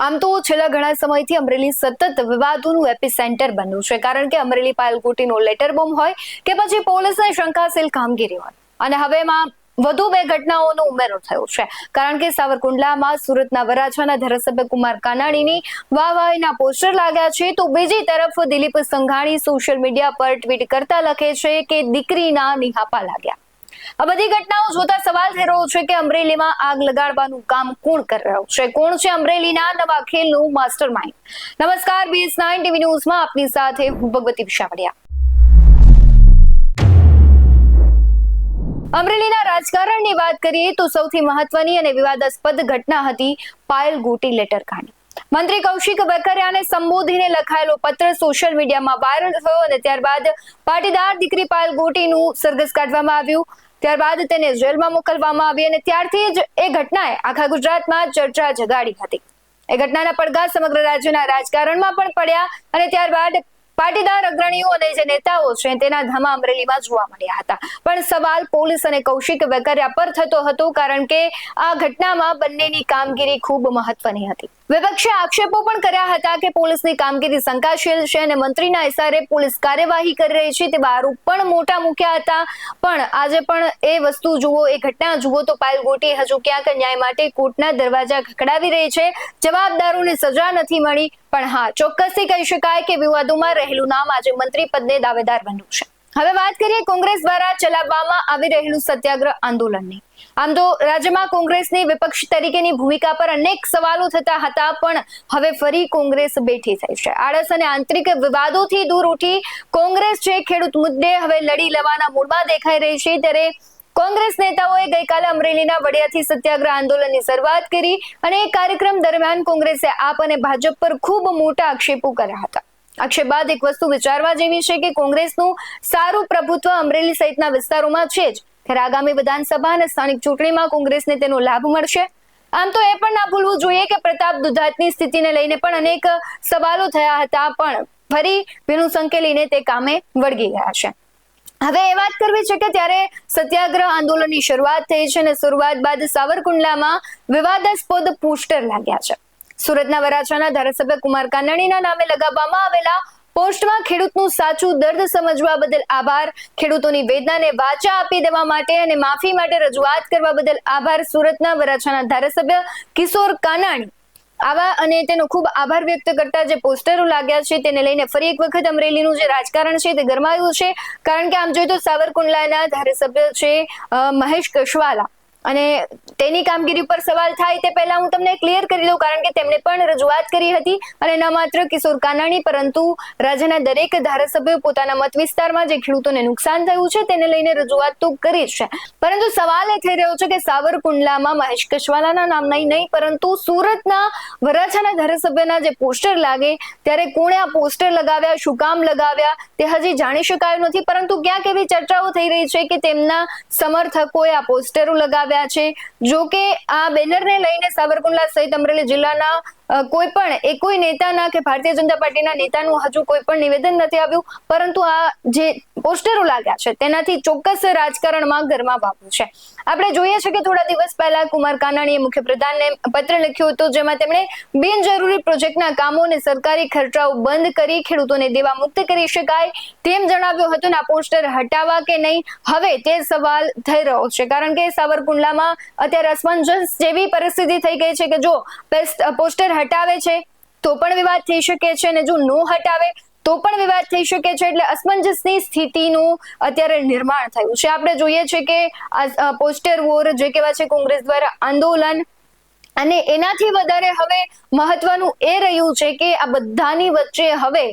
આમ તો છેલ્લા ઘણા સમયથી અમરેલી સતત વિવાદોનું એપિસેન્ટર બન્યું છે, કારણ કે અમરેલી પાયલગુટીનો લેટર બોમ્બ હોય કે પછી પોલીસની શંકાશીલ કામગીરી હોય, અને હવેમાં વધુ બે ઘટનાઓનો ઉમેરો થયો છે, કારણ કે સાવરકુંડલામાં સુરતના વરાછાના ધારાસભ્ય કુમાર કાનાણીની વાહવાહીના પોસ્ટર લાગ્યા છે, તો બીજી તરફ દિલીપ સંઘાણી સોશિયલ મીડિયા પર ટ્વીટ કરતા લખે છે કે દીકરીના નિહાપા લાગ્યા। આ બધી ઘટનાઓ જોતા સવાલ થઈ રહ્યો છે કે અમરેલીમાં આગ લગાડવાનું કામ કોણ કરી રહ્યું છે, કોણ છે અમરેલીના નવા ખેલનું માસ્ટરમાઇન્ડ। નમસ્કાર, BS9 ટીવી ન્યૂઝમાં આપની સાથે હું ભગવતી વિશાવડિયા। અમરેલીના રાજકારણની વાત કરીએ તો સૌથી મહત્વની અને વિવાદાસ્પદ ઘટના હતી પાયલગુટી લેટરકાંડ। મંત્રી કૌશિક વેકરિયાને સંબોધીને લખાયેલો પત્ર સોશિયલ મીડિયામાં વાયરલ થયો અને ત્યારબાદ પાટીદાર દીકરી પાયલગુટીનું સરઘસ કાઢવામાં આવ્યું। ત્યારબાદ તેને જેલમાં મોકલવામાં આવી અને ત્યારથી જ એ ઘટનાએ આખા ગુજરાતમાં ચર્ચા જગાડી હતી। એ ઘટનાના પડઘા સમગ્ર રાજ્યના રાજકારણમાં પણ પડ્યા અને ત્યારબાદ પાટીદાર અગ્રણીઓ અને જે નેતાઓ છે તેના ધામા અમરેલીમાં જોવા મળ્યા હતા, પણ સવાલ પોલીસ અને કૌશિક વેકરિયા પર થતો હતો, કારણ કે આ ઘટનામાં બંનેની કામગીરી ખૂબ મહત્વની હતી। વિપક્ષે આક્ષેપો પણ કર્યા હતા કે પોલીસની કામગીરી શંકાશીલ છે અને મંત્રીના ઇશારે પોલીસ કાર્યવાહી કરી રહી છે તેવા આરોપ પણ મોટા મૂક્યા હતા। પણ આજે પણ એ વસ્તુ જુઓ, એ ઘટના જુઓ તો પાયલગુટી હજુ ક્યાંક ન્યાય માટે કોર્ટના દરવાજા ખખડાવી રહી છે। જવાબદારોને સજા નથી મળી, પણ હા, ચોક્કસથી કહી શકાય કે વિવાદોમાં રહેલું નામ આજે મંત્રી પદને દાવેદાર બન્યું છે। હવે વાત કરીએ કોંગ્રેસ દ્વારા ચલાવવામાં આવી રહેલું સત્યાગ્રહ આંદોલનની। આમ તો રાજ્યમાં કોંગ્રેસની વિપક્ષ તરીકેની ભૂમિકા પર અનેક સવાલો થતા હતા, પણ હવે ફરી કોંગ્રેસ બેઠી થઈ છે। આળસ અને આંતરિક વિવાદોથી દૂર ઉઠી કોંગ્રેસ છે ખેડૂત મુદ્દે હવે લડી લેવાના મૂડમાં દેખાઈ રહી છે। ત્યારે કોંગ્રેસ નેતાઓએ ગઈકાલે અમરેલીના વડિયાથી સત્યાગ્રહ આંદોલનની શરૂઆત કરી અને એક કાર્યક્રમ દરમિયાન કોંગ્રેસે આપ અને ભાજપ પર ખૂબ મોટા આક્ષેપો કર્યા હતા। આક્ષેપ બાદ એક વસ્તુ વિચારવા જેવી છે કે કોંગ્રેસનું સારું પ્રભુત્વ અમરેલી સહિતના વિસ્તારોમાં છે જ, ત્યારે આગામી વિધાનસભા અને સ્થાનિક ચૂંટણીમાં કોંગ્રેસને તેનો લાભ મળશે। આમ તો એ પણ ના ભૂલવું જોઈએ કે પ્રતાપ દુધાતની સ્થિતિને લઈને પણ અનેક સવાલો થયા હતા, પણ ફરી ભીનું સંકેલીને તે કામે વળગી ગયા છે। હવે એ વાત કરવી છે કે ત્યારે સત્યાગ્રહ આંદોલનની શરૂઆત થઈ છે અને શરૂઆત બાદ સાવરકુંડલામાં વિવાદાસ્પદ પોસ્ટર લાગ્યા છે। સુરતના વરાછાના ધારાસભ્ય કુમાર કાનાણીના નામે લગાવવામાં આવેલા પોસ્ટમાં ખેડૂતનું સાચું દર્દ સમજવા બદલ આભાર, ખેડૂતોની વેદનાને વાચા આપી દેવા માટે અને માફી માટે રજૂઆત કરવા બદલ આભાર, સુરતના વરાછાના ધારાસભ્ય કિશોર કાનાણી આવા અને તેનો ખૂબ આભાર વ્યક્ત કરતા જે પોસ્ટરો લાગ્યા છે તેને લઈને ફરી એક વખત અમરેલીનું જે રાજકારણ છે તે ગરમાયું છે, કારણ કે આમ જોઈએ તો સાવરકુંડલાના ધારાસભ્ય છે મહેશ કશવાલા અને તેની કામગીરી પર સવાલ થાય તે પહેલા હું તમને ક્લિયર કરી દઉં, કારણ કે તેમણે પણ રજૂઆત કરી હતી અને ન માત્ર કિશોર કાનાણી પરંતુ રાજ્યના દરેક ધારાસભ્યો પોતાના મત વિસ્તારમાં જે ખેડૂતોને નુકસાન થયું છે તેને લઈને રજૂઆત તો કરી છે, પરંતુ સવાલ એ થઈ રહ્યો છે કે સાવરકુંડલામાં મહેશ કશવાલાના નામના નહીં પરંતુ સુરતના વરાછાના ધારાસભ્યના જે પોસ્ટર લાગે ત્યારે કોણે આ પોસ્ટર લગાવ્યા, શું કામ લગાવ્યા તે હજી જાણી શકાયું નથી, પરંતુ ક્યાંક એવી ચર્ચાઓ થઈ રહી છે કે તેમના સમર્થકોએ આ પોસ્ટરો લગાવ્યા છે। જો કે આ બેનરને લઈને સાવરકુંડલા સહિત અમરેલી જિલ્લાના કોઈ નેતાના કે ભારતીય જનતા પાર્ટીના નેતાનું હજુ કોઈ પણ નિવેદન નથી આવ્યું, પરંતુ આ જે પોસ્ટરો લાગ્યા છે તેનાથી ચોક્કસ રાજકારણમાં ગરમાવા આવ્યું છે। આપણે જોઈએ છે કે થોડા દિવસ પહેલા કુમાર કાનાણીએ મુખ્યપ્રધાનને પત્ર લખ્યો હતો, જેમાં તેમણે બિનજરૂરી પ્રોજેક્ટના કામો અને સરકારી ખર્ચાઓ બંધ કરી ખેડૂતોને દેવા મુક્ત કરી શકાય તેમ જણાવ્યું હતું, અને આ પોસ્ટર હટાવવા કે નહીં હવે તે સવાલ થઈ રહ્યો છે, કારણ કે સાવરકુંડલામાં અત્યારે અસમંજસ જેવી પરિસ્થિતિ થઈ ગઈ છે કે જો પોસ્ટર હટાવે છે તો પણ વિવાદ થઈ શકે છે અને જો નો હટાવે તો પણ વિવાદ થઈ શકે છે, એટલે અસમંજસની સ્થિતિનું અત્યારે નિર્માણ થયું છે। આપણે જોઈએ છે કે આ પોસ્ટર વોર જે કહેવાય છે કોંગ્રેસ દ્વારા આંદોલન, અને એનાથી વધારે હવે મહત્વનું એ રહ્યું છે કે આ બધાની વચ્ચે હવે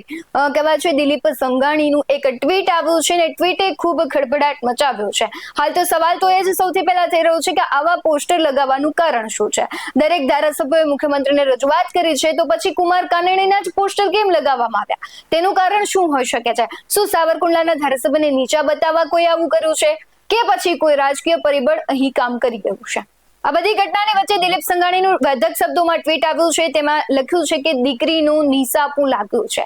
કહેવાય છે દિલીપ સંઘાણીનું એક ટ્વીટ આવ્યું છે અને ટ્વીટે ખૂબ ખળભળાટ મચાવ્યો છે। હાલ તો સવાલ તો એ જ સૌથી પહેલા થઈ રહ્યો છે કે આવા પોસ્ટર લગાવવાનું કારણ શું છે। દરેક ધારાસભ્યોએ મુખ્યમંત્રીને રજૂઆત કરી છે, તો પછી કુમાર કાનાણીના જ પોસ્ટર કેમ લગાવવામાં આવ્યા, તેનું કારણ શું હોઈ શકે છે? શું સાવરકુંડલાના ધારાસભ્યને નીચા બતાવવા કોઈ આવું કર્યું છે કે પછી કોઈ રાજકીય પરિબળ અહીં કામ કરી ગયું છે? આ બધી ઘટનાની વચ્ચે દિલીપ સંઘાણીનું વેધક શબ્દોમાં ટ્વીટ આવ્યું છે, તેમાં લખ્યું છે કે દીકરીનું નિશાપું લાગ્યું છે।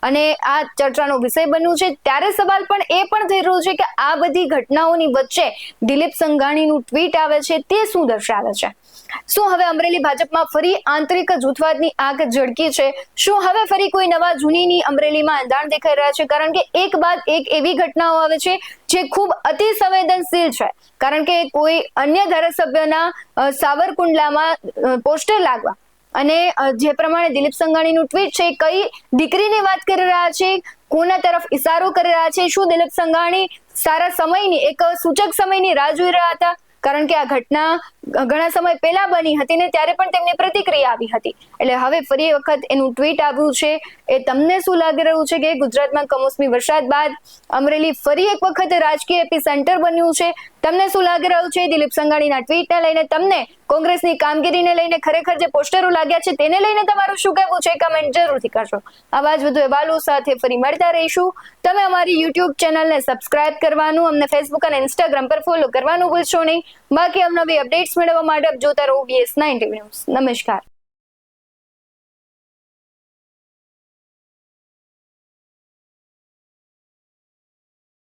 અને આ ચર્ચાનો વિષય બન્યું છે. ત્યારે સવાલ પણ એ પણ થઈ રહ્યો છે કે આ બધી ઘટનાઓની વચ્ચે દિલીપ સંઘાણીનું ટ્વીટ આવે છે તે શું દર્શાવે છે? શું હવે અમરેલી ભાજપમાં ફરી આંતરિક જૂથવાદની આગ ઝળકી છે? શું હવે ફરી કોઈ નવા જૂનીની અમરેલીમાં અંધાણ દેખાઈ રહ્યા છે? કારણ કે એક બાદ એક એવી ઘટનાઓ આવે છે જે ખૂબ અતિ સંવેદનશીલ છે. કારણ કે કોઈ અન્ય ધારાસભ્યના સાવરકુંડલામાં પોસ્ટર લાગવા અને જે પ્રમાણે દિલીપ સંઘાણીનું ટ્વીટ છે, કઈ દીકરીની વાત કરી રહ્યા છે, કોના તરફ ઇશારો કરી રહ્યા છે? શું દિલીપ સંઘાણી સારા સમયની એક સૂચક સમયની રાહ જોઈ રહ્યા હતા? કારણ કે આ ઘટના ઘણા સમય પહેલા બની હતી ને ત્યારે પણ તેમની પ્રતિક્રિયા આવી હતી. એટલે હવે ફરી વખત એનું ટ્વીટ આવ્યું છે. એ તમને શું લાગી રહ્યું છે કે ગુજરાતમાં કમોસમી વરસાદ બાદ અમરેલી ફરી એક વખત રાજકીય એપી સેન્ટર બન્યું છે? તમને શું લાગી રહ્યું છે દિલીપ સંઘાણીના ટ્વીટને લઈને? તમને કોંગ્રેસની કામગીરીને લઈને ખરેખર જે પોસ્ટરો લાગ્યા છે તેને લઈને તમારું શું કહેવું છે? કમેન્ટ જરૂરથી કરજો. આવા જ વધુ અહેવાલો સાથે ફરી મળતા રહીશું. તમે અમારી યુટ્યુબ ચેનલને સબસ્ક્રાઇબ કરવાનું, અમને ફેસબુક અને ઇન્સ્ટાગ્રામ પર ફોલો કરવાનું ભૂલશો નહીં. બાકી અવનવી અપડેટ્સ મેળવવા માટે જોતા રહો BS9 ટીવી ન્યૂઝ. નમસ્કાર.